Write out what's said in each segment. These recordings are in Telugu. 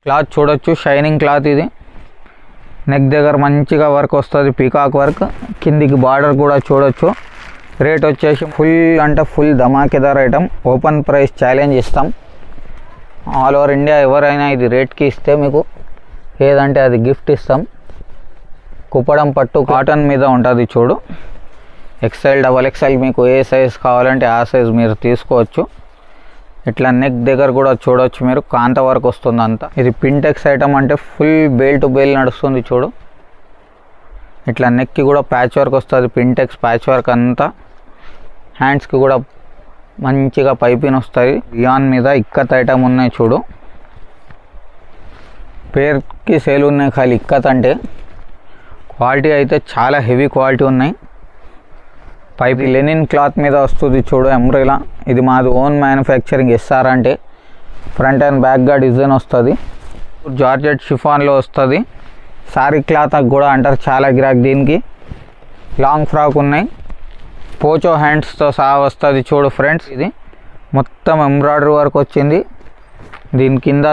క్లాత్ చూడొచ్చు, షైనింగ్ క్లాత్ ఇది. నెక్ దగ్గర మంచిగా వర్క్ వస్తుంది, పీకాక్ వర్క్. కిందికి బార్డర్ కూడా చూడొచ్చు. రేట్ వచ్చేసి ఫుల్ ధమాకేదార్ ఐటమ్. ఓపెన్ ప్రైస్ ఛాలెంజ్ ఇస్తాం. ఆల్ ఓవర్ ఇండియా ఎవరైనా ఇది రేట్కి ఇస్తే మీకు ఏదంటే అది గిఫ్ట్ ఇస్తాం. కుప్పడం పట్టు కాటన్ మీద ఉంటుంది చూడు. XL, XXL మీకు ఏ సైజ్ కావాలంటే ఆ సైజ్ మీరు తీసుకోవచ్చు. ఇట్లా నెక్ దగ్గర కూడా చూడవచ్చు మీరు, కాంత వర్క్ వస్తుంది అంతా. ఇది పింటెక్స్ ఐటమ్ అంటే ఫుల్ బేల్ టు బేల్ నడుస్తుంది చూడు. ఇట్లా నెక్కి కూడా ప్యాచ్ వర్క్ వస్తుంది, పింటెక్స్ ప్యాచ్ వర్క్ అంతా. హ్యాండ్స్కి కూడా మంచిగా పైపింగ్ వస్తుంది. రియాన్ మీద ఇక్కత్ ఐటమ్ ఉన్నాయి చూడు. పేరుకి సేల్ ఉన్నాయి ఖాళీ ఇక్కత్ అంటే. క్వాలిటీ అయితే చాలా హెవీ క్వాలిటీ ఉన్నాయి. పైప్ లెనిన్ క్లాత్ మీద వస్తుంది చూడు, ఎంబ్రెలా. ఇది మాది ఓన్ మ్యానుఫ్యాక్చరింగ్. SR అంటే ఫ్రంట్ అండ్ బ్యాక్గా డిజైన్ వస్తుంది. జార్జెట్ షిఫాన్లో వస్తుంది. సారీ క్లాత్ కూడా అంటారు చాలా గిరాక్ దీనికి. లాంగ్ ఫ్రాక్ ఉన్నాయి, పోచో హ్యాండ్స్తో సహా వస్తుంది చూడు ఫ్రెండ్స్. ఇది మొత్తం ఎంబ్రాయిడరీ వర్క్ వచ్చింది. దీని కింద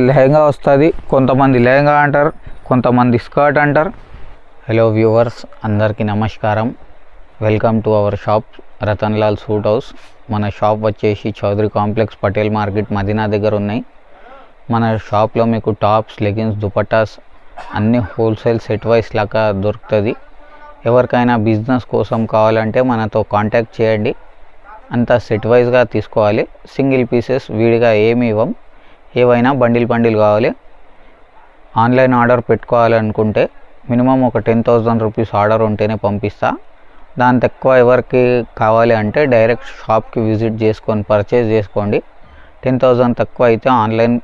లెహంగా వస్తుంది. కొంతమంది లెహంగా అంటారు, కొంతమంది స్కర్ట్ అంటారు. హలో వ్యూవర్స్, అందరికీ నమస్కారం. Welcome to our shop Ratan Lal suit house. మన షాప్ వచ్చేసి చౌదరి కాంప్లెక్స్, పటేల్ మార్కెట్, మదీనా దగ్గర ఉన్నాయి. మన షాప్లో మీకు టాప్స్, లెగిన్స్, దుపట్టాస్ అన్నీ హోల్సేల్ సెట్ వైస్ లాగా దొరుకుతుంది. ఎవరికైనా బిజినెస్ కోసం కావాలంటే మనతో కాంటాక్ట్ చేయండి. అంతా సెట్ వైజ్గా తీసుకోవాలి. సింగిల్ పీసెస్ విడిగా ఏమి ఇవ్వం. ఏవైనా బండిల్ కావాలి. ఆన్లైన్ ఆర్డర్ పెట్టుకోవాలనుకుంటే మినిమం ఒక 10,000 రూపీస్ ఆర్డర్ ఉంటేనే పంపిస్తా. దాని తక్కువ ఎవరికి కావాలి అంటే డైరెక్ట్ షాప్కి విజిట్ చేసుకొని పర్చేజ్ చేసుకోండి. 10,000 తక్కువ అయితే ఆన్లైన్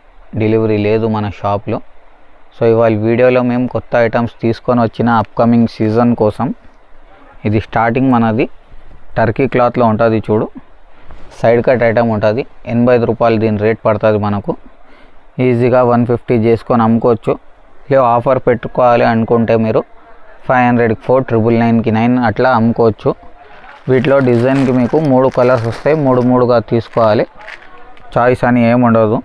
డెలివరీ లేదు మన షాప్లో. సో ఇవాళ వీడియోలో మేము కొత్త ఐటమ్స్ తీసుకొని వచ్చిన అప్కమింగ్ సీజన్ కోసం. ఇది స్టార్టింగ్ మనది టర్కీ క్లాత్లో ఉంటుంది చూడు. సైడ్ కట్ ఐటమ్ ఉంటుంది. 85 రూపాయలు దీని రేట్ పడుతుంది మనకు. ఈజీగా 150 చేసుకొని అమ్ముకోవచ్చు. లేదు ఆఫర్ పెట్టుకోవాలి అనుకుంటే మీరు 500కి 4, 999కి 9 అట్లా అమ్ముకోవచ్చు. వీటిలో డిజైన్కి మీకు 3 కలర్స్ వస్తాయి. 3గా తీసుకోవాలి. చాయిస్ అని ఏముండదు.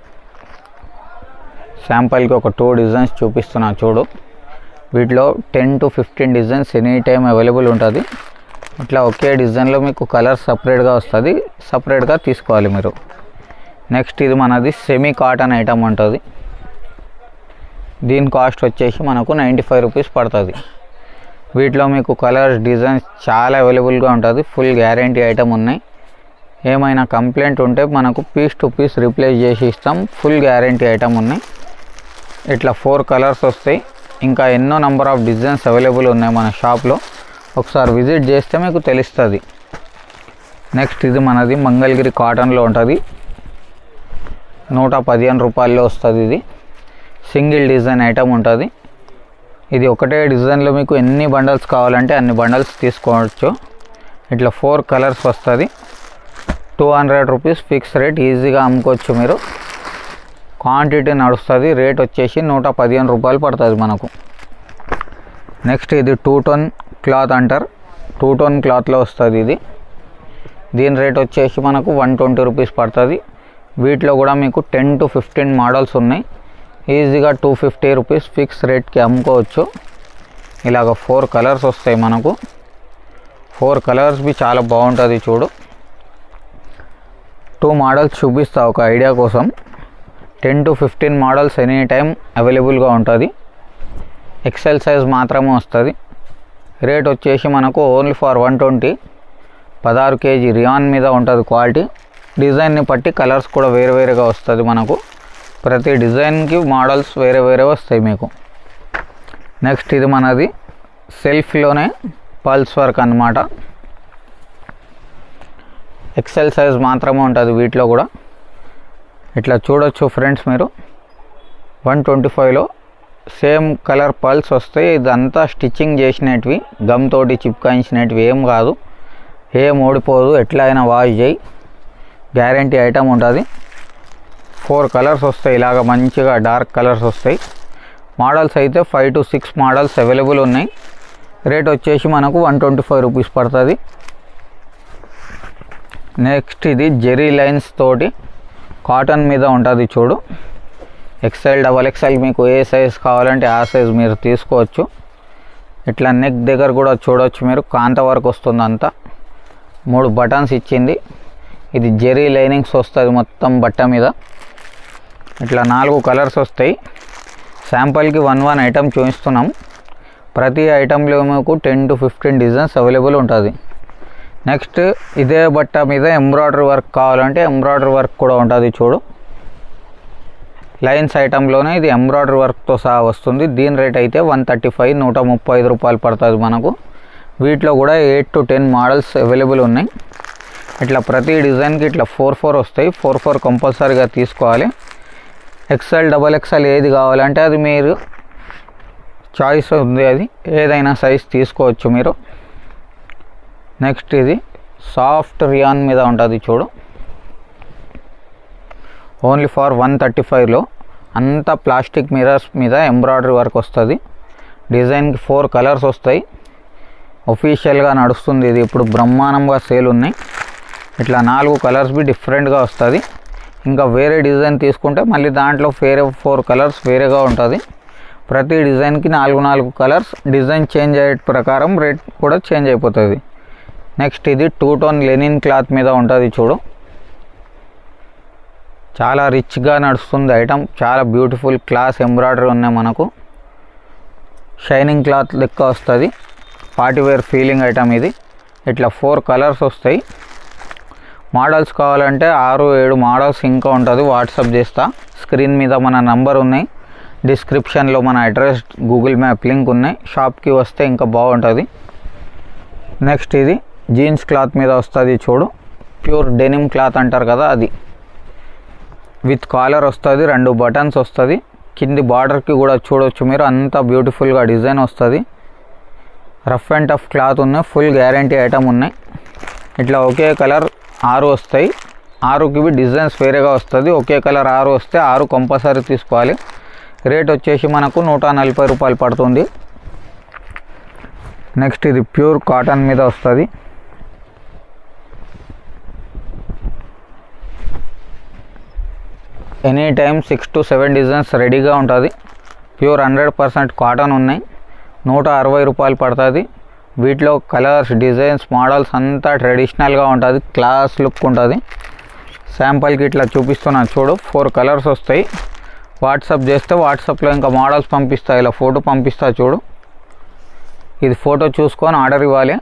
శాంపుల్కి ఒక 2 డిజైన్స్ చూపిస్తున్నా చూడు. వీటిలో 10 to 15 designs any time available ఉంటుంది. ఇట్లా ఒకే డిజైన్లో మీకు కలర్ సపరేట్గా వస్తుంది. సపరేట్గా తీసుకోవాలి మీరు. నెక్స్ట్ ఇది మనది సెమీ కాటన్ ఐటమ్ ఉంటుంది. దీని కాస్ట్ వచ్చేసి మనకు 95 రూపీస్ పడుతుంది. వీటిలో మీకు కలర్స్, డిజైన్స్ చాలా అవైలబుల్గా ఉంటుంది. ఫుల్ గ్యారంటీ ఐటమ్ ఉన్నాయి. ఏమైనా కంప్లైంట్ ఉంటే మనకు పీస్ టు పీస్ రీప్లేస్ చేసి ఇస్తాం. ఫుల్ గ్యారంటీ ఐటమ్ ఉన్నాయి. ఇట్లా 4 కలర్స్ వస్తాయి. ఇంకా ఎన్నో నెంబర్ ఆఫ్ డిజైన్స్ అవైలబుల్ ఉన్నాయి మన షాప్లో. ఒకసారి విజిట్ చేస్తే మీకు తెలుస్తుంది. నెక్స్ట్ ఇది మనది మంగళగిరి కాటన్లో ఉంటుంది. 115 రూపాయల్లో వస్తుంది. ఇది సింగిల్ డిజైన్ ఐటమ్ ఉంటుంది. ఇది ఒకటే డిజైన్లో మీకు ఎన్ని బండల్స్ కావాలంటే అన్ని బండల్స్ తీసుకోవచ్చు. ఇట్లా 4 కలర్స్ వస్తుంది. 200 రూపీస్ ఫిక్స్ రేట్. ఈజీగా అమ్ముకోవచ్చు మీరు. క్వాంటిటీ నడుస్తుంది. రేట్ వచ్చేసి 115 రూపాయలు పడుతుంది మనకు. నెక్స్ట్ ఇది 2 టోన్ క్లాత్ అంటారు. 2 టోన్ క్లాత్లో వస్తుంది ఇది. దీని రేట్ వచ్చేసి మనకు 120 రూపీస్ పడుతుంది. వీటిలో కూడా మీకు 10 to 15 మోడల్స్ ఉన్నాయి. ఈజీగా 250 రూపీస్ ఫిక్స్ రేట్కి అమ్ముకోవచ్చు. ఇలాగ 4 కలర్స్ వస్తాయి మనకు. 4 కలర్స్ బి చాలా బాగుంటుంది చూడు. 2 మోడల్స్ చూపిస్తా ఒక ఐడియా కోసం. 10 to 15 మోడల్స్ ఎనీ టైం అవైలబుల్గా ఉంటుంది. XL సైజ్ మాత్రమే వస్తుంది. రేట్ వచ్చేసి మనకు ఓన్లీ ఫర్ 120. 16 kg రియాన్ మీద ఉంటుంది క్వాలిటీ. డిజైన్ని బట్టి కలర్స్ కూడా వేరుగా వస్తుంది మనకు. ప్రతి డిజైన్కి మోడల్స్ వేరే వస్తాయి మీకు. నెక్స్ట్ ఇది మనది సెల్ఫ్లోనే పల్స్ వర్క్ అన్నమాట. XL సైజ్ మాత్రమే ఉంటుంది వీటిలో కూడా. ఇట్లా చూడొచ్చు ఫ్రెండ్స్ మీరు. 125లో సేమ్ కలర్ పల్స్ వస్తాయి. ఇదంతా స్టిచ్చింగ్ చేసినవి, గమ్ తోటి చిప్కాయించినవి ఏం కాదు. ఏం ఓడిపోదు. ఎట్లా అయినా వాష్ చేయి. గ్యారంటీ ఐటమ్ ఉంటుంది. 4 కలర్స్ వస్తాయి. ఇలాగ మంచిగా డార్క్ కలర్స్ వస్తాయి. మోడల్స్ అయితే 5 to 6 మోడల్స్ అవైలబుల్ ఉన్నాయి. రేట్ వచ్చేసి మనకు 125 రూపీస్ పడుతుంది. నెక్స్ట్ ఇది జెరీ లైన్స్ తోటి కాటన్ మీద ఉంటుంది చూడు. ఎక్స్ఎల్ డబల్ ఎక్స్ఎల్ మీకు ఏ సైజ్ కావాలంటే ఆ సైజ్ మీరు తీసుకోవచ్చు. ఇట్లా నెక్ దగ్గర కూడా చూడవచ్చు మీరు, కాంత వర్క్ వస్తుంది అంతా. 3 బటన్స్ ఇచ్చింది. ఇది జెరీ లైనింగ్స్ వస్తుంది మొత్తం బట్ట మీద. ఇట్లా 4 కలర్స్ వస్తాయి. శాంపుల్కి 1 ఐటమ్ చూపిస్తున్నాం. ప్రతి ఐటెంలో మీకు 10 to 15 డిజైన్స్ అవైలబుల్ ఉంటుంది. నెక్స్ట్ ఇదే బట్ట మీద ఎంబ్రాయిడరీ వర్క్ కావాలంటే ఎంబ్రాయిడరీ వర్క్ కూడా ఉంటుంది. చూడు, లైన్స్ ఐటెంలోనే ఇది ఎంబ్రాయిడరీ వర్క్తో సహా వస్తుంది. దీని రేట్ అయితే 135 135 రూపాయలు పడుతుంది మనకు. వీటిలో కూడా 8 to 10 మోడల్స్ అవైలబుల్ ఉన్నాయి. ఇట్లా ప్రతి డిజైన్కి ఇట్లా 4 వస్తాయి. 4 కంపల్సరీగా తీసుకోవాలి. ఎక్స్ఎల్ డబల్ ఎక్స్ఎల్ ఏది కావాలంటే అది మీరు చాయిస్ ఉంది, అది ఏదైనా సైజ్ తీసుకోవచ్చు మీరు. నెక్స్ట్ ఇది సాఫ్ట్ రియాన్ మీద ఉంటుంది. చూడు, ఓన్లీ ఫర్ 135లో అంతా ప్లాస్టిక్ మిర్రర్స్ మీద ఎంబ్రాయిడరీ వర్క్ వస్తుంది. డిజైన్కి 4 కలర్స్ వస్తాయి. ఒఫీషియల్గా నడుస్తుంది ఇది, ఇప్పుడు బ్రహ్మాండంగా సేల్ ఉన్నాయి. ఇట్లా 4 కలర్స్ బి డిఫరెంట్గా వస్తుంది. ఇంకా వేరే డిజైన్ తీసుకుంటే మళ్ళీ దాంట్లో వేరే 4 కలర్స్ వేరేగా ఉంటుంది. ప్రతి డిజైన్కి 4 కలర్స్. డిజైన్ చేంజ్ అయ్యే ప్రకారం రేట్ కూడా చేంజ్ అయిపోతుంది. నెక్స్ట్ ఇది 2 టోన్ లెనిన్ క్లాత్ మీద ఉంటుంది. చూడు, చాలా రిచ్గా నడుస్తుంది ఐటమ్. చాలా బ్యూటిఫుల్ క్లాస్ ఎంబ్రాయిడరీ ఉన్నాయి మనకు. షైనింగ్ క్లాత్ లెక్క వస్తుంది. పార్టీ వేర్ ఫీలింగ్ ఐటమ్ ఇది. ఇట్లా 4 కలర్స్ వస్తాయి. మోడల్స్ కావాలంటే 6-7 మోడల్స్ ఇంకా ఉంటుంది. వాట్సాప్ చేస్తా. స్క్రీన్ మీద మన నంబర్ ఉన్నాయి. డిస్క్రిప్షన్లో మన అడ్రస్, గూగుల్ మ్యాప్ లింక్ ఉన్నాయి. షాప్కి వస్తే ఇంకా బాగుంటుంది. నెక్స్ట్ ఇది జీన్స్ క్లాత్ మీద వస్తుంది. చూడు, ప్యూర్ డెనిమ్ క్లాత్ అంటారు కదా, అది విత్ కాలర్ వస్తుంది. 2 బటన్స్ వస్తుంది. కింది బార్డర్కి కూడా చూడవచ్చు మీరు, అంతా బ్యూటిఫుల్గా డిజైన్ వస్తుంది. రఫ్ అండ్ టఫ్ క్లాత్ ఉన్నాయి. ఫుల్ గ్యారంటీ ఐటమ్ ఉన్నాయి. ఇట్లా ఒకే కలర్ 6 వస్తాయి. 6కి డిజైన్స్ వేరేగా వస్తుంది. ఒకే కలర్ 6 వస్తే 6 కంపల్సరీ తీసుకోవాలి. రేట్ వచ్చేసి మనకు 140 రూపాయలు పడుతుంది. నెక్స్ట్ ఇది ప్యూర్ కాటన్ మీద వస్తుంది. ఎనీ టైం 6 to 7 డిజైన్స్ రెడీగా ఉంటుంది. ప్యూర్ 100% కాటన్ ఉన్నాయి. 160 రూపాయలు పడుతుంది. వీటిలో కలర్స్, డిజైన్స్, మోడల్స్ అంతా ట్రెడిషనల్గా ఉంటుంది. క్లాస్ లుక్ ఉంటుంది. శాంపుల్కి ఇట్లా చూపిస్తున్నాను చూడు, 4 కలర్స్ వస్తాయి. వాట్సాప్ చేస్తే వాట్సాప్లో ఇంకా మోడల్స్ పంపిస్తా. ఇలా ఫోటో పంపిస్తా చూడు. ఇది ఫోటో చూసుకొని ఆర్డర్ ఇవ్వాలి.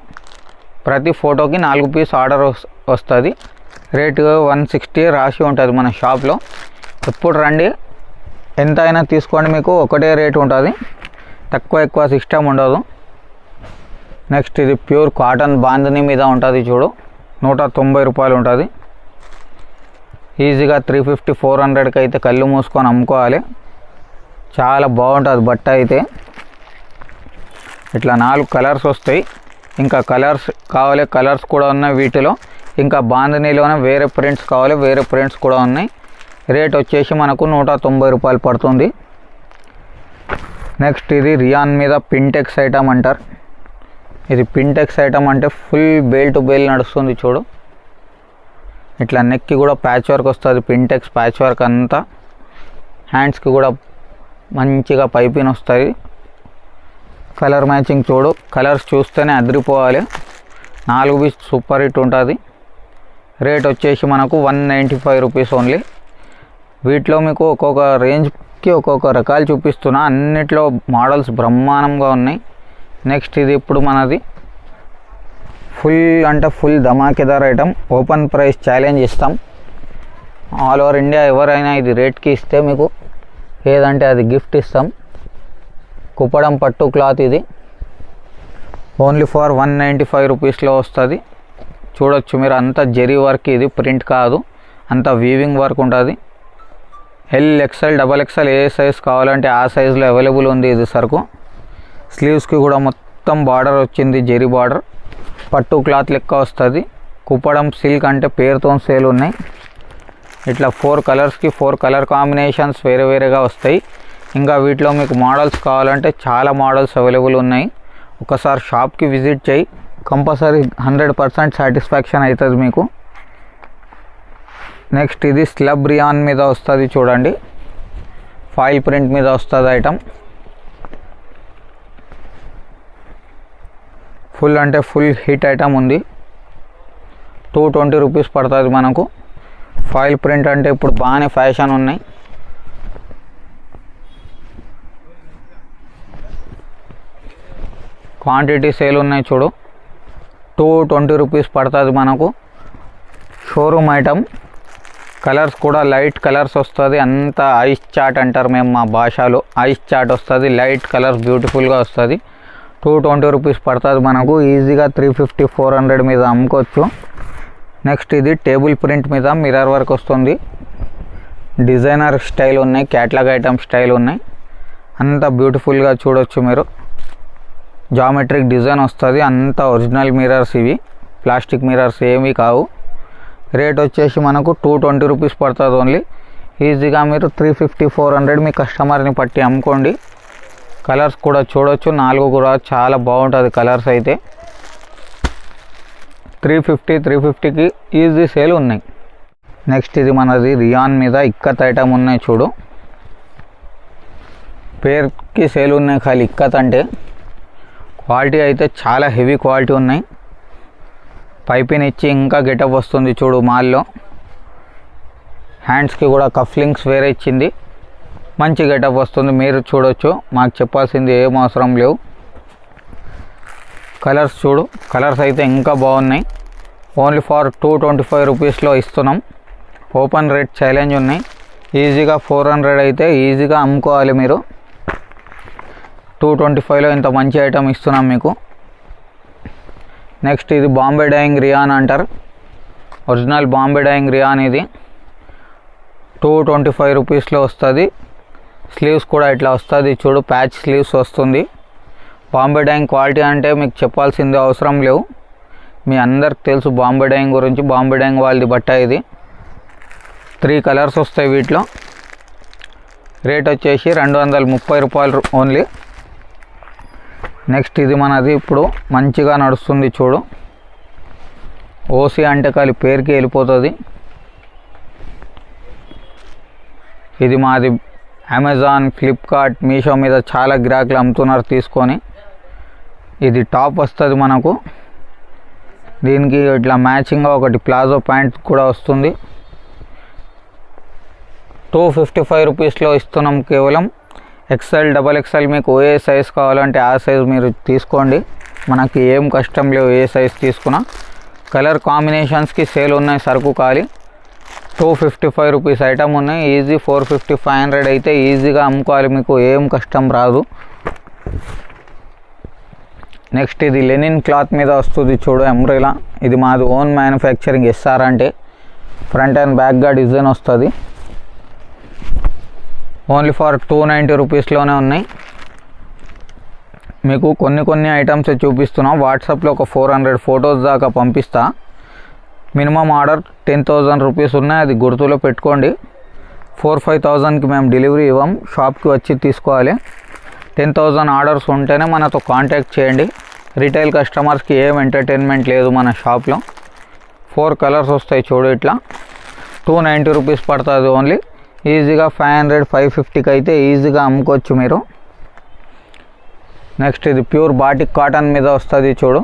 ప్రతి ఫోటోకి 4 పీస్ ఆర్డర్ వస్తుంది. రేటు 160 రాసి ఉంటుంది మన షాప్లో. ఎప్పుడు రండి, ఎంత అయినా తీసుకోండి. మీకు ఒకటే రేటు ఉంటుంది. తక్కువ ఎక్కువ సిస్టమ్ ఉండదు. నెక్స్ట్ ఇది ప్యూర్ కాటన్ బాందిని మీద ఉంటుంది. చూడు, 190 రూపాయలు ఉంటుంది. ఈజీగా 350-400కి అయితే కళ్ళు మూసుకొని అమ్ముకోవాలి. చాలా బాగుంటుంది బట్ట అయితే. ఇట్లా 4 కలర్స్ వస్తాయి. ఇంకా కలర్స్ కావాలి, కలర్స్ కూడా ఉన్నాయి వీటిలో. ఇంకా బాందినీలోనే వేరే ప్రింట్స్ కావాలి, వేరే ప్రింట్స్ కూడా ఉన్నాయి. రేట్ వచ్చేసి మనకు 190 రూపాయలు పడుతుంది. నెక్స్ట్ ఇది రియాన్ మీద పింటెక్స్ ఐటమ్ అంటారు. ఇది పింటెక్స్ ఐటమ్ అంటే ఫుల్ బేల్ టు బేల్ నడుస్తుంది. చూడు, ఇట్లా నెక్కి కూడా ప్యాచ్ వర్క్ వస్తుంది. పింటెక్స్ ప్యాచ్ వర్క్ అంతా. హ్యాండ్స్కి కూడా మంచిగా పైపింగ్ వస్తుంది. కలర్ మ్యాచింగ్ చూడు, కలర్స్ చూస్తేనే అదిరిపోవాలి. 4 పీస్ సూపర్ హిట్ ఉంటుంది. రేట్ వచ్చేసి మనకు 195 రూపీస్ ఓన్లీ. వీటిలో మీకు ఒక్కొక్క రేంజ్కి ఒక్కొక్క రకాలు చూపిస్తున్నా. అన్నిట్లో మోడల్స్ బ్రహ్మాండంగా ఉన్నాయి. నెక్స్ట్ ఇది ఇప్పుడు మనది ఫుల్ అంటే ఫుల్ ధమాకేదార్ ఐటమ్. ఓపెన్ ప్రైస్ ఛాలెంజ్ ఇస్తాం. ఆల్ ఓవర్ ఇండియా ఎవరైనా ఇది రేట్కి ఇస్తే మీకు ఏదంటే అది గిఫ్ట్ ఇస్తాం. కుప్పడం పట్టు క్లాత్ ఇది. ఓన్లీ ఫర్ 195 రూపీస్లో వస్తుంది. చూడొచ్చు మీరు, అంతా జెరీ వర్క్. ఇది ప్రింట్ కాదు, అంతా వీవింగ్ వర్క్ ఉంటుంది. ఎల్, ఎక్స్ఎల్, డబల్ ఎక్స్ఎల్ ఏ సైజ్ కావాలంటే ఆ సైజులో అవైలబుల్ ఉంది ఇది సరుకు. స్లీవ్స్కి కూడా మొత్తం బార్డర్ వచ్చింది, జెరీ బార్డర్. పట్టు క్లాత్ లెక్క వస్తుంది. కుప్పడం సిల్క్ అంటే పేరుతో సేల్ ఉన్నాయి. ఇట్లా 4 కలర్స్కి 4 కలర్ కాంబినేషన్స్ వేరే వేరేగా వస్తాయి. ఇంకా వీటిలో మీకు మోడల్స్ కావాలంటే చాలా మోడల్స్ అవైలబుల్ ఉన్నాయి. ఒకసారి షాప్కి విజిట్ చేయి, కంపల్సరీ 100% సాటిస్ఫాక్షన్ అవుతుంది మీకు. నెక్స్ట్ ఇది స్లబ్ రియాన్ మీద వస్తుంది. చూడండి, ఫాయిల్ ప్రింట్ మీద వస్తుంది ఐటమ్. ఫుల్ అంటే ఫుల్ హిట్ ఐటమ్ ఉంది. 220 రూపీస్ పడుతుంది మనకు. ఫాయిల్ ప్రింట్ అంటే ఇప్పుడు బాగానే ఫ్యాషన్ ఉన్నాయి. క్వాంటిటీ సేల్ ఉన్నాయి చూడు. 220 రూపీస్ పడుతుంది మనకు. Showroom item. కలర్స్ కూడా లైట్ కలర్స్ వస్తుంది. అంతా ఐస్ చాట్ అంటారు మేము మా భాషలో. ఐస్ చాట్ వస్తుంది. లైట్ కలర్స్ బ్యూటిఫుల్గా వస్తుంది. 220 రూపీస్ పడుతుంది మనకు. ఈజీగా 350-400 మీద అమ్ముకోవచ్చు. నెక్స్ట్ ఇది టేబుల్ ప్రింట్ మీద మిర్రర్ వర్క్ వస్తుంది. డిజైనర్ స్టైల్ ఉన్నాయి. క్యాటలాగ్ ఐటమ్ స్టైల్ ఉన్నాయి. అంతా బ్యూటిఫుల్గా చూడొచ్చు మీరు. జామెట్రిక్ డిజైన్ వస్తుంది. అంతా ఒరిజినల్ మిర్రర్స్ ఇవి. ప్లాస్టిక్ మిర్రర్స్ ఏమీ కావు. రేట్ వచ్చేసి మనకు 220 రూపీస్ పడుతుంది ఓన్లీ. ఈజీగా మీరు 350-400 మీ కస్టమర్ని పట్టి అమ్ముకోండి. కలర్స్ కూడా చూడొచ్చు. 4 కూడా చాలా బాగుంటుంది కలర్స్ అయితే. 350కి ఈజీ సేల్ ఉన్నాయి. నెక్స్ట్ ఇది మనది రియాన్ మీద ఇక్కత్ ఐటమ్ ఉన్నాయి చూడు. పేరుకి సేల్ ఉన్నాయి ఖాళీ ఇక్కత్ అంటే. క్వాలిటీ అయితే చాలా హెవీ క్వాలిటీ ఉన్నాయి. పైపింగ్ ఇచ్చి ఇంకా గెటప్ వస్తుంది చూడు మాల్లో. హ్యాండ్స్కి కూడా కఫ్లింగ్స్ వేరే ఇచ్చింది. మంచి గెటప్ వస్తుంది. మీరు చూడొచ్చు. మాకు చెప్పాల్సింది ఏం అవసరం లేవు. కలర్స్ చూడు. కలర్స్ అయితే ఇంకా బాగున్నాయి. ఓన్లీ ఫర్ 225 రూపీస్లో ఇస్తున్నాం. ఓపెన్ రేట్ ఛాలెంజ్ ఉన్నాయి. ఈజీగా 400 అయితే ఈజీగా అమ్ముకోవాలి మీరు. 225లో ఇంత మంచి ఐటమ్ ఇస్తున్నాం మీకు. నెక్స్ట్ ఇది బాంబే డైయింగ్ రియాన్ అంటారు. ఒరిజినల్ బాంబే డైయింగ్ రియాన్ ఇది. 225 రూపీస్లో వస్తుంది. స్లీవ్స్ కూడా ఇట్లా వస్తుంది చూడు. ప్యాచ్ స్లీవ్స్ వస్తుంది. బాంబే డైయింగ్ క్వాలిటీ అంటే మీకు చెప్పాల్సింది అవసరం లేవు. మీ అందరికి తెలుసు బాంబే డైయింగ్ గురించి. బాంబే డైయింగ్ వాళ్ళది బట్ట ఇది. 3 కలర్స్ వస్తాయి వీటిలో. రేట్ వచ్చేసి 230 రూపాయలు ఓన్లీ. నెక్స్ట్ ఇది మనది ఇప్పుడు మంచిగా నడుస్తుంది చూడు. ఓసీ అంటే ఖాళీ పేరుకి వెళ్ళిపోతుంది. ఇది మాది అమెజాన్, ఫ్లిప్కార్ట్, మీషో మీద చాలా గిరాకులు అమ్ముతున్నారు తీసుకొని. ఇది టాప్ వస్తుంది మనకు. దీనికి ఇట్లా మ్యాచింగ్గా ఒకటి ప్లాజో ప్యాంట్ కూడా వస్తుంది. 255 రూపీస్లో ఇస్తున్నాం కేవలం. ఎక్సెల్, XXL మీకు ఏ సైజ్ కావాలంటే ఆ సైజ్ మీరు తీసుకోండి. మనకి ఏం కష్టం లేవు ఏ సైజ్ తీసుకున్నా. కలర్ కాంబినేషన్స్కి సేల్ ఉన్నాయి సరుకు ఖాళీ. 255 రూపీస్ ఐటమ్ ఉన్నాయి. ఈజీ 450-500 అయితే ఈజీగా అమ్ముకోవాలి. మీకు ఏం కష్టం రాదు. నెక్స్ట్ ఇది లెనిన్ క్లాత్ మీద వస్తుంది చూడు. ఎంబ్రెలా. ఇది మాది ఓన్ మ్యానుఫ్యాక్చరింగ్. SR అంటే ఫ్రంట్ అండ్ బ్యాక్గా డిజైన్ వస్తుంది. ఓన్లీ ఫర్ 290 రూపీస్లోనే ఉన్నాయి. మీకు కొన్ని ఐటమ్స్ చూపిస్తున్నాం. వాట్సాప్లో ఒక 400 ఫొటోస్ దాకా పంపిస్తా. మినిమం ఆర్డర్ 10,000 రూపీస్ ఉన్నాయి. అది గుర్తులో పెట్టుకోండి. 4-5,000కి మేము డెలివరీ ఇవ్వం. షాప్కి వచ్చి తీసుకోవాలి. 10,000 ఆర్డర్స్ ఉంటేనే మనతో కాంటాక్ట్ చేయండి. రిటైల్ కస్టమర్స్కి ఏం ఎంటర్టైన్మెంట్ లేదు మన షాప్లో. 4 కలర్స్ వస్తాయి చూడు. ఇట్లా 290 రూపీస్ పడుతుంది ఓన్లీ. ఈజీగా 500-550కి అయితే ఈజీగా అమ్ముకోవచ్చు మీరు. నెక్స్ట్ ఇది ప్యూర్ బాటిక్ కాటన్ మీద వస్తుంది చూడు.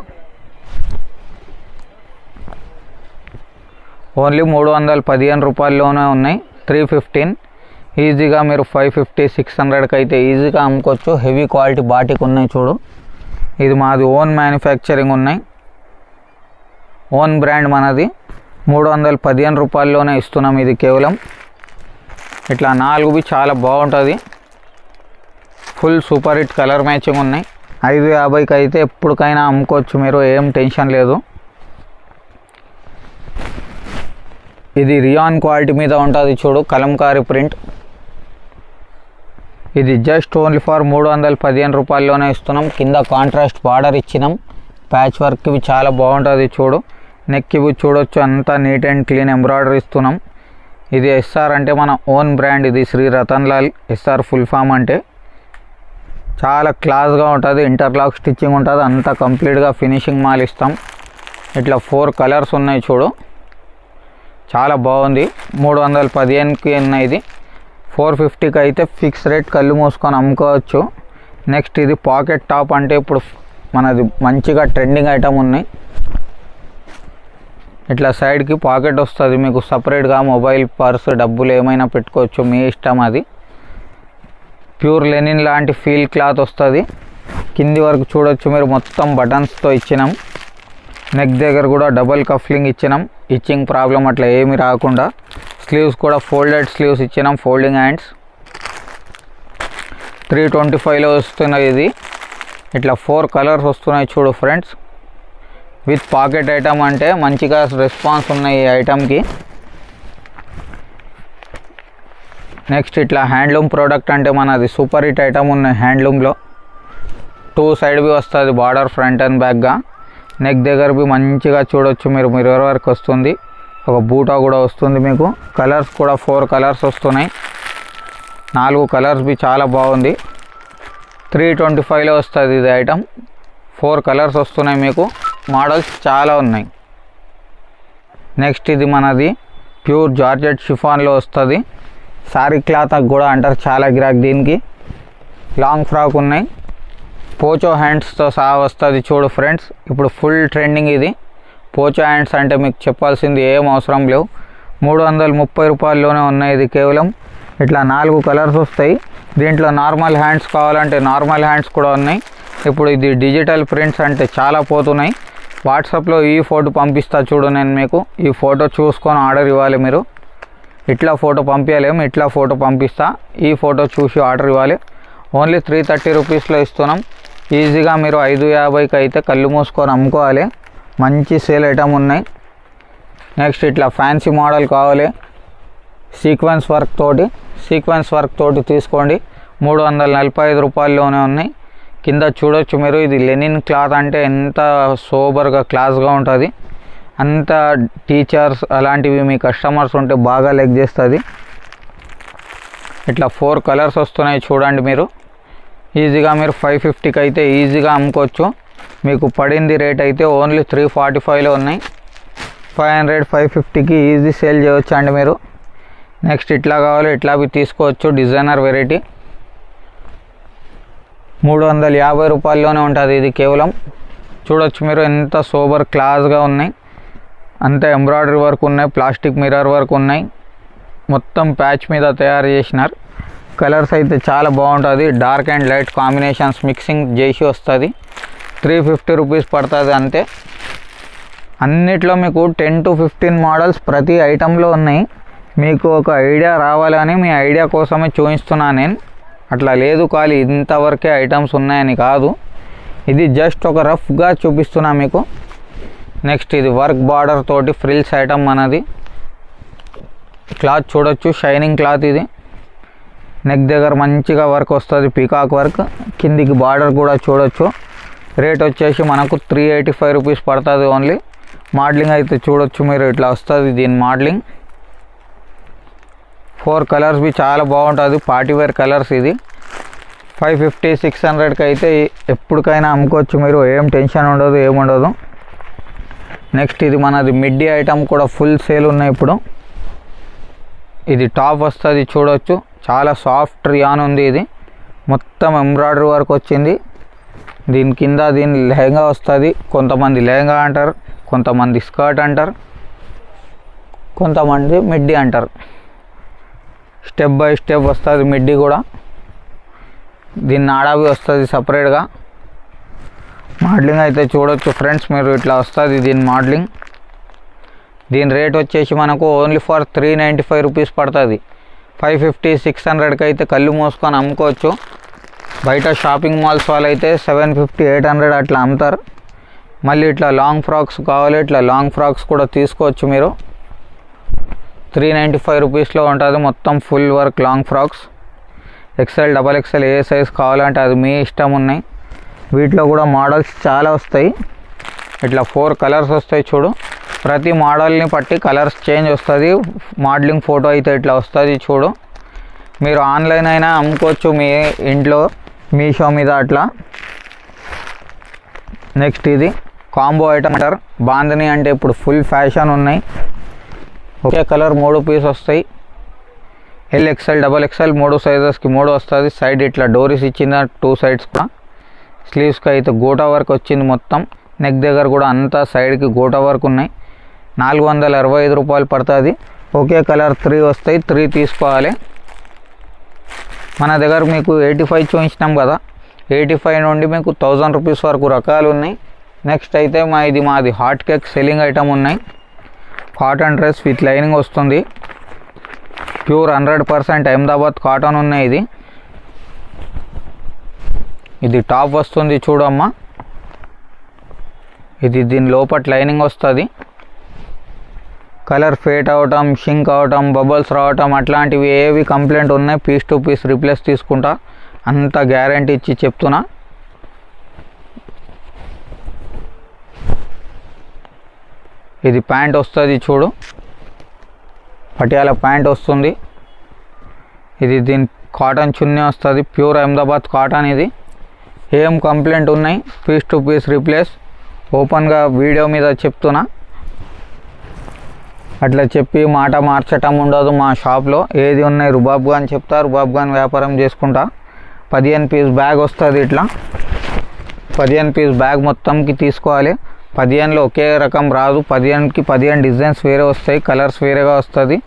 ఓన్లీ 315 రూపాయల్లోనే ఉన్నాయి. 315. ఈజీగా మీరు 550-600కి అయితే ఈజీగా అమ్ముకోవచ్చు. హెవీ క్వాలిటీ బాటిక్ ఉన్నాయి చూడు. ఇది మాది ఓన్ మ్యానుఫ్యాక్చరింగ్ ఉన్నాయి. ఓన్ బ్రాండ్ మనది. 315 రూపాయల్లోనే ఇస్తున్నాం ఇది కేవలం. ఇట్లా 4 చాలా బాగుంటుంది. Full super hit colour matching ఉన్నాయి. 550కి అయితే ఎప్పటికైనా అమ్ముకోవచ్చు మీరు. ఏం టెన్షన్ లేదు. ఇది రియాన్ క్వాలిటీ మీద ఉంటుంది చూడు. కలంకారీ ప్రింట్. ఇది జస్ట్ ఓన్లీ ఫర్ 315 రూపాయల్లోనే ఇస్తున్నాం. కింద కాంట్రాస్ట్ బార్డర్ ఇచ్చినాం. ప్యాచ్ వర్క్ ఇవి చాలా బాగుంటుంది చూడు. నెక్ ఇవి చూడొచ్చు. అంతా నీట్ అండ్ క్లీన్ ఎంబ్రాయిడరీ ఇస్తున్నాం. ఇది SR అంటే మన ఓన్ బ్రాండ్. ఇది Shri Ratan Lal. SR full form అంటే చాలా క్లాస్గా ఉంటుంది. ఇంటర్లాక్ స్టిచ్చింగ్ ఉంటుంది. అంతా కంప్లీట్గా ఫినిషింగ్ మాల్ ఇస్తాం. ఇట్లా 4 కలర్స్ ఉన్నాయి చూడు. చాలా బాగుంది. 315కి ఉన్నాయి. ఇది 450కి అయితే ఫిక్స్ రేట్ కళ్ళు మూసుకొని అమ్ముకోవచ్చు. నెక్స్ట్ ఇది పాకెట్ టాప్ అంటే ఇప్పుడు మనది మంచిగా ట్రెండింగ్ ఐటమ్ ఉన్నాయి. ఇట్లా సైడ్కి పాకెట్ వస్తుంది మీకు, సపరేట్గా మొబైల్, పర్స్, డబ్బులు ఏమైనా పెట్టుకోవచ్చు, మీ ఇష్టం. అది ప్యూర్ లెనిన్ లాంటి ఫీల్ క్లాత్ వస్తుంది. కింది వరకు చూడొచ్చు మీరు, మొత్తం బటన్స్తో ఇచ్చినాం. నెక్ దగ్గర కూడా డబల్ కఫ్లింగ్ ఇచ్చినాం, ఇచ్చింగ్ ప్రాబ్లం అట్లా ఏమి రాకుండా. స్లీవ్స్ కూడా ఫోల్డెడ్ స్లీవ్స్ ఇచ్చినాం, ఫోల్డింగ్ హ్యాండ్స్. 325లో వస్తున్నాయి. ఇది ఇట్లా 4 కలర్స్ వస్తున్నాయి చూడు ఫ్రెండ్స్. విత్ పాకెట్ ఐటమ్ అంటే మంచిగా రెస్పాన్స్ ఉన్నాయి ఈ ఐటమ్కి. నెక్స్ట్ ఇట్లా హ్యాండ్లూమ్ ప్రోడక్ట్ అంటే మనది సూపర్ హిట్ ఐటమ్ ఉన్నాయి హ్యాండ్లూమ్లో. 2 సైడ్ బి వస్తుంది బార్డర్, ఫ్రంట్ అండ్ బ్యాక్గా. నెక్ దగ్గర బి మంచిగా చూడొచ్చు మీరు, మిర్రర్ వర్క్ వస్తుంది. ఒక బూటా కూడా వస్తుంది మీకు. కలర్స్ కూడా 4 కలర్స్ వస్తున్నాయి. 4 కలర్స్ బి చాలా బాగుంది. 325లో వస్తుంది ఇది ఐటమ్. 4 కలర్స్ వస్తున్నాయి మీకు. మోడల్స్ చాలా ఉన్నాయి. నెక్స్ట్ ఇది మనది ప్యూర్ జార్జెట్ షిఫాన్లో వస్తుంది. సారీ క్లాత్ కూడా అంటారు చాలా గిరాక్ దీనికి. లాంగ్ ఫ్రాక్ ఉన్నాయి, పోచో హ్యాండ్స్తో సహా వస్తుంది చూడు ఫ్రెండ్స్. ఇప్పుడు ఫుల్ ట్రెండింగ్ ఇది. పోచో హ్యాండ్స్ అంటే మీకు చెప్పాల్సింది ఏం అవసరం లేవు. 330 రూపాయల్లోనే ఉన్నాయి ఇది కేవలం. ఇట్లా 4 కలర్స్ వస్తాయి. దీంట్లో నార్మల్ హ్యాండ్స్ కావాలంటే నార్మల్ హ్యాండ్స్ కూడా ఉన్నాయి. ఇప్పుడు ఇది డిజిటల్ ప్రింట్స్ అంటే చాలా పోతున్నాయి. వాట్సాప్లో ఈ ఫోటో పంపిస్తా చూడు నేను మీకు. ఈ ఫోటో చూసుకొని ఆర్డర్ ఇవ్వాలి మీరు. ఇట్లా ఫోటో పంపించలేము, ఇట్లా ఫోటో పంపిస్తా. ఈ ఫోటో చూసి ఆర్డర్ ఇవ్వాలి. ఓన్లీ 330 రూపీస్లో ఇస్తున్నాం. ఈజీగా మీరు 550కి అయితే కళ్ళు మూసుకొని అమ్ముకోవాలి. మంచి సేల్ ఐటమ్ ఉన్నాయి. నెక్స్ట్ ఇట్లా ఫ్యాన్సీ మోడల్ కావాలి సీక్వెన్స్ వర్క్ తోటి తీసుకోండి. 345 రూపాయల్లోనే ఉన్నాయి. కింద చూడొచ్చు మీరు, ఇది లెనిన్ క్లాత్ అంటే ఎంత సోబర్గా క్లాస్గా ఉంటుంది. అంత టీచర్స్ అలాంటివి మీ కస్టమర్స్ ఉంటే బాగా లైక్ చేస్తుంది. ఇట్లా 4 కలర్స్ వస్తున్నాయి చూడండి మీరు. ఈజీగా మీరు 550కి అయితే ఈజీగా అమ్ముకోవచ్చు. మీకు పడింది రేట్ అయితే ఓన్లీ 345లో ఉన్నాయి. 500, 550కి ఈజీ సేల్ చేయవచ్చు అండి మీరు. నెక్స్ట్ ఇట్లా కావాలి, ఇట్లా బి తీసుకోవచ్చు. డిజైనర్ వెరైటీ 350 రూపాయల్లోనే ఉంటుంది ఇది కేవలం. చూడొచ్చు మీరు ఎంత సోబర్ క్లాస్గా ఉన్నాయి. అంతా ఎంబ్రాయిడరీ వర్క్ ఉన్నాయి, ప్లాస్టిక్ మిర్రర్ వర్క్ ఉన్నాయి. మొత్తం ప్యాచ్ మీద తయారు చేసినారు. కలర్స్ అయితే చాలా బాగుంటుంది. Dark and light combinations mixing చేసి వస్తుంది. 350 రూపీస్ పడుతుంది అంతే. అన్నిట్లో మీకు 10 to 15 మోడల్స్ ప్రతి ఐటెంలో ఉన్నాయి. మీకు ఒక ఐడియా రావాలని మీ ఐడియా కోసమే చూపిస్తున్నాను నేను. అట్లా లేదు ఖాళీ ఇంతవరకే ఐటమ్స్ ఉన్నాయని కాదు, ఇది జస్ట్ ఒక రఫ్గా చూపిస్తున్నా మీకు. నెక్స్ట్ ఇది వర్క్ బార్డర్ తోటి ఫ్రిల్స్ ఐటమ్ మనది. క్లాత్ చూడొచ్చు, షైనింగ్ క్లాత్ ఇది. నెక్ దగ్గర మంచిగా వర్క్ వస్తుంది, పీకాక్ వర్క్. కిందికి బార్డర్ కూడా చూడొచ్చు. రేట్ వచ్చేసి మనకు 385 రూపీస్ పడుతుంది ఓన్లీ. మోడలింగ్ అయితే చూడొచ్చు మీరు, ఇట్లా వస్తుంది దీని మోడలింగ్. 4 కలర్స్ బి చాలా బాగుంటుంది, పార్టీవేర్ కలర్స్. ఇది 550, 600కి అయితే ఎప్పటికైనా అమ్ముకోవచ్చు మీరు. ఏం టెన్షన్ ఉండదు, ఏముండదు. నెక్స్ట్ ఇది మనది మిడ్డీ ఐటమ్ కూడా ఫుల్ సేల్ ఉన్నాయి ఇప్పుడు. ఇది టాప్ వస్తుంది చూడొచ్చు, చాలా సాఫ్ట్ రియాన్ ఉంది. ఇది మొత్తం ఎంబ్రాయిడరీ వర్క్ వచ్చింది. దీని కింద దీని లెహంగా వస్తుంది. కొంతమంది లెహంగా అంటారు, కొంతమంది స్కర్ట్ అంటారు, కొంతమంది మిడ్డీ అంటారు. స్టెప్ బై స్టెప్ వస్తుంది మిడ్డీ కూడా. దీన్ని ఆడావి వస్తుంది సపరేట్గా. మోడలింగ్ అయితే చూడొచ్చు ఫ్రెండ్స్ మీరు, ఇట్లా వస్తుంది దీని మోడలింగ్. దీని రేట్ వచ్చేసి మనకు ఓన్లీ ఫర్ 395 రూపీస్ పడుతుంది. 550, 600కి అయితే కళ్ళు మూసుకొని అమ్ముకోవచ్చు. బయట షాపింగ్ మాల్స్ వాళ్ళు అయితే 750, 800 అట్లా అమ్ముతారు. మళ్ళీ ఇట్లా లాంగ్ ఫ్రాక్స్ కావాలి, ఇట్లా లాంగ్ ఫ్రాక్స్ కూడా తీసుకోవచ్చు మీరు. 395 రూపీస్లో ఉంటుంది మొత్తం full work long frocks. XL, XXL ఏ సైజ్ కావాలంటే అది మీ ఇష్టం ఉన్నాయి. వీటిలో కూడా మోడల్స్ చాలా వస్తాయి. ఇట్లా 4 కలర్స్ వస్తాయి చూడు. ప్రతి మోడల్ని బట్టి కలర్స్ చేంజ్ వస్తుంది. మోడలింగ్ ఫోటో అయితే ఇట్లా వస్తుంది చూడు. మీరు ఆన్లైన్ అయినా అమ్ముకోవచ్చు మీ ఇంట్లో, మీషో మీద అట్లా. నెక్స్ట్ ఇది కాంబో ఐటమ్ అంటారు. బాందిని అంటే ఇప్పుడు ఫుల్ ఫ్యాషన్ ఉన్నాయి. ఒకే కలర్ 3 పీస్ వస్తాయి. ఎల్ ఎక్స్ఎల్ డబల్ ఎక్స్ఎల్ 3 సైజెస్కి 3 వస్తుంది. సైడ్ ఇట్లా డోరీస్ ఇచ్చింది 2 సైడ్స్ కూడా. స్లీవ్స్కి అయితే గోటా వర్క్ వచ్చింది మొత్తం. నెక్ దగ్గర కూడా అంతా సైడ్కి గోటా వర్క్ ఉన్నాయి. 465 రూపాయలు పడుతుంది. ఒకే కలర్ 3 వస్తాయి, 3 తీసుకోవాలి. మన దగ్గర మీకు 85 చూపించినాం కదా, 85 నుండి మీకు 1000 రూపీస్ వరకు రకాలు ఉన్నాయి. నెక్స్ట్ అయితే మాది హాట్ కేక్ సెల్లింగ్ ఐటమ్ ఉన్నాయి. కాటన్ డ్రెస్ విత్ లైనింగ్ వస్తుంది. ప్యూర్ 100% అహ్మదాబాద్ కాటన్ ఉన్నాయి. ఇది టాప్ వస్తుంది చూడమ్మా. ఇది దీని లోపల లైనింగ్ వస్తుంది. కలర్ ఫేట్ అవటం, షింక్ అవటం, బబుల్స్ రావటం అట్లాంటివి ఏవి కంప్లైంట్ ఉన్నాయి. పీస్ టు పీస్ రీప్లేస్ తీసుకుంటా, అంత గ్యారంటీ ఇచ్చి చెప్తున్నా. ఇది ప్యాంట్ వస్తుంది చూడు, పటియాల ప్యాంట్ వస్తుంది. ఇది దీని కాటన్ చున్నీ వస్తుంది. Pure Ahmedabad cotton. ఇది ఏం కంప్లైంట్ ఉన్నాయి, పీస్ టు పీస్ రీప్లేస్. ఓపెన్గా వీడియో మీద చెప్తున్నా. అట్లా చెప్పి మాట మార్చటం ఉండదు మా షాప్లో. ఏది ఉన్నాయి రుబాబ్ గాన్ చెప్తా, రుబాబ్ గాన్ వ్యాపారం చేసుకుంటా. 15 పీస్ బ్యాగ్ వస్తుంది. ఇట్లా 15 పీస్ బ్యాగ్ మొత్తంకి తీసుకోవాలి. 15లో ఒకే రకం రాదు. 15కి 15 డిజైన్స్ వేరే వస్తాయి, కలర్స్ వేరేగా వస్తుంది.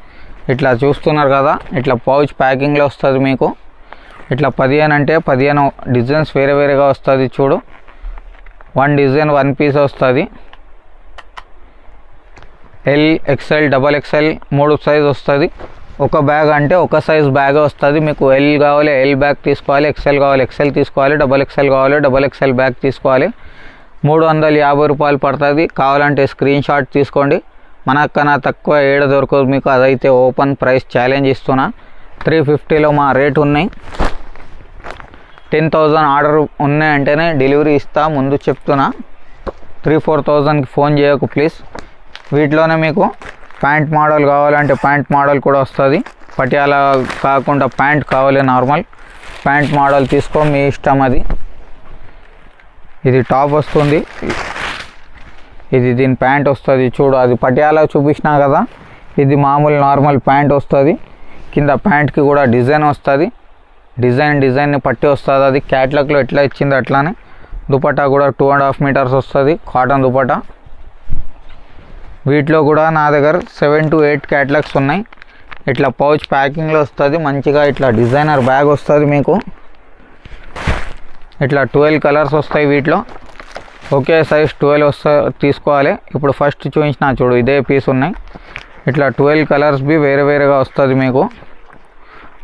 ఇట్లా చూస్తున్నారు కదా, ఇట్లా పౌచ్ ప్యాకింగ్లో వస్తుంది మీకు. ఇట్లా 15 అంటే 15 డిజైన్స్ వేరే వేరేగా వస్తుంది చూడు. 1 డిజైన్ 1 పీస్ వస్తుంది. L XL double XL 3 size వస్తుంది. ఒక బ్యాగ్ అంటే ఒక సైజ్ బ్యాగ్ వస్తుంది. మీకు ఎల్ కావాలి ఎల్ బ్యాగ్ తీసుకోవాలి, ఎక్స్ఎల్ కావాలి ఎక్స్ఎల్ తీసుకోవాలి, డబల్ ఎక్స్ఎల్ కావాలి డబల్ ఎక్స్ఎల్ బ్యాగ్ తీసుకోవాలి. 350 రూపాయలు పడుతుంది. కావాలంటే స్క్రీన్ షాట్ తీసుకోండి. మనకన్నా తక్కువ ఏడ దొరకదు మీకు. అదైతే ఓపెన్ ప్రైస్ ఛాలెంజ్ ఇస్తున్నా. 350లో మా రేట్ ఉన్నాయి. 10,000 ఆర్డర్ ఉన్నాయంటేనే డెలివరీ ఇస్తా, ముందు చెప్తున్నా. 3-4,000కి ఫోన్ చేయకు ప్లీజ్. వీటిలోనే మీకు ప్యాంట్ మోడల్ కావాలంటే ప్యాంట్ మోడల్ కూడా వస్తుంది. పటియాల కాకుండా ప్యాంట్ కావాలి, నార్మల్ ప్యాంట్ మోడల్ తీసుకో, మీ ఇష్టం అది. ఇది టాప్ వస్తుంది. ఇది దీని ప్యాంట్ వస్తుంది చూడు. అది పటియాల చూపించినా కదా, ఇది మామూలు నార్మల్ ప్యాంట్ వస్తుంది. కింద ప్యాంట్కి కూడా డిజైన్ వస్తుంది. డిజైన్ని పట్టి వస్తుంది. అది క్యాట్లాగ్లో ఎట్లా ఇచ్చింది అట్లానే. దుపట్టా కూడా 2.5 మీటర్స్ వస్తుంది, కాటన్ దుపట్టా. వీటిలో కూడా నా దగ్గర 7 to 8 క్యాట్లాగ్స్ ఉన్నాయి. ఇట్లా పౌచ్ ప్యాకింగ్లో వస్తుంది మంచిగా. ఇట్లా డిజైనర్ బ్యాగ్ వస్తుంది మీకు. ఇట్లా 12 కలర్స్ వస్తాయి వీటిలో. ఒకే సైజ్ 12 తీసుకోవాలి. ఇప్పుడు ఫస్ట్ చూపించిన చూడు, ఇదే పీస్ ఉన్నాయి. ఇట్లా 12 కలర్స్ బి వేరే వేరేగా వస్తుంది మీకు.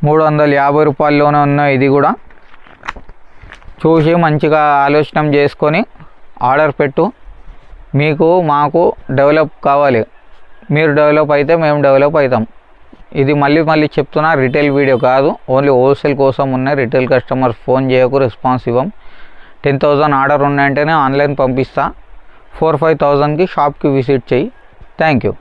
350 రూపాయల్లోనే ఉన్నాయి. ఇది కూడా చూసి మంచిగా ఆలోచన చేసుకొని ఆర్డర్ పెట్టు. మీకు మాకు డెవలప్ కావాలి. మీరు డెవలప్ అయితే మేము డెవలప్ అవుతాం. ఇది మళ్ళీ చెప్తున్నా, రిటైల్ వీడియో కాదు, ఓన్లీ హోల్సేల్ కోసం ఉన్నాయి. రిటైల్ కస్టమర్స్ ఫోన్ చేయకు, రెస్పాన్స్ ఇవ్వం. 10,000 ఆర్డర్ ఉన్నాయంటేనే ఆన్లైన్ పంపిస్తా. 4-5,000కి షాప్కి విజిట్ చేయి. Thank you.